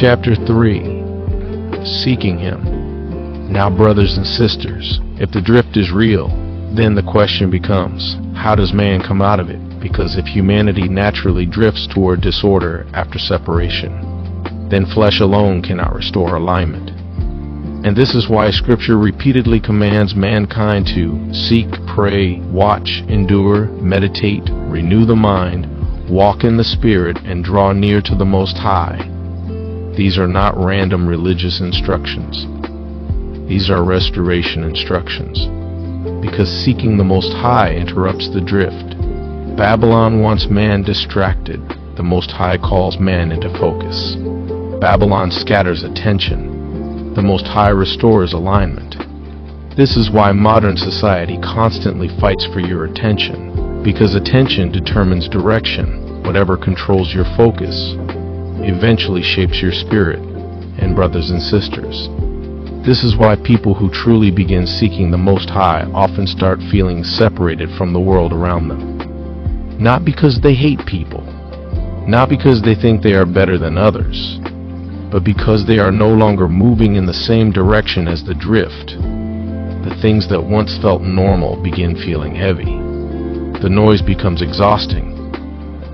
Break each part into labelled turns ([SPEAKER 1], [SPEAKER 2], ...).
[SPEAKER 1] Chapter 3. Seeking Him. Now, brothers and sisters, if the drift is real, then the question becomes, how does man come out of it? Because if humanity naturally drifts toward disorder after separation, then flesh alone cannot restore alignment. And this is why Scripture repeatedly commands mankind to seek, pray, watch, endure, meditate, renew the mind, walk in the Spirit, and draw near to the Most High. These are not random religious instructions. These are restoration instructions. Because seeking the Most High interrupts the drift. Babylon wants man distracted. The Most High calls man into focus. Babylon scatters attention. The Most High restores alignment. This is why modern society constantly fights for your attention, because attention determines direction. Whatever controls your focus eventually shapes your spirit. And brothers and sisters, this is why people who truly begin seeking the Most High often start feeling separated from the world around them. Not because they hate people, not because they think they are better than others, but because they are no longer moving in the same direction as the drift. The things that once felt normal begin feeling heavy. The noise becomes exhausting.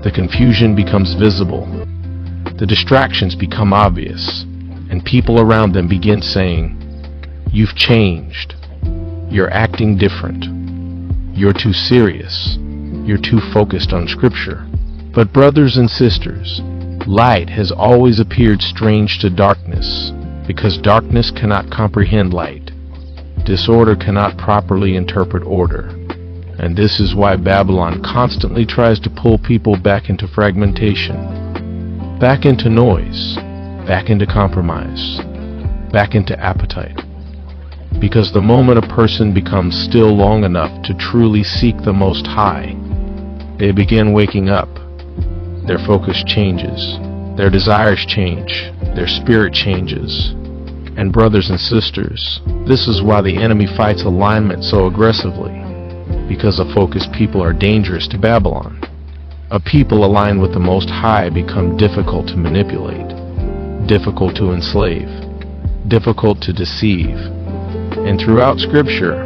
[SPEAKER 1] The confusion becomes visible. The distractions become obvious, and people around them begin saying, "You've changed. You're acting different. You're too serious. You're too focused on Scripture." But brothers and sisters, light has always appeared strange to darkness, because darkness cannot comprehend light. Disorder cannot properly interpret order. And this is why Babylon constantly tries to pull people back into fragmentation, back into noise, back into compromise, back into appetite. Because the moment a person becomes still long enough to truly seek the Most High, they begin waking up. Their focus changes, their desires change, their spirit changes. And brothers and sisters, this is why the enemy fights alignment so aggressively. Because a focused people are dangerous to Babylon. A people aligned with the Most High become difficult to manipulate, difficult to enslave, difficult to deceive. And throughout Scripture,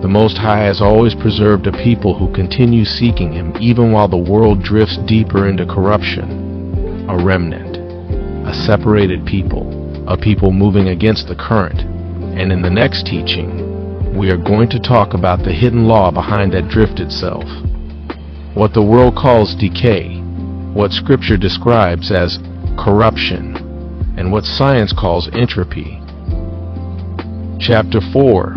[SPEAKER 1] the Most High has always preserved a people who continue seeking Him even while the world drifts deeper into corruption. A remnant, a separated people, a people moving against the current. And in the next teaching, we are going to talk about the hidden law behind that drift itself. What the world calls decay, what Scripture describes as corruption, and what science calls entropy. Chapter 4.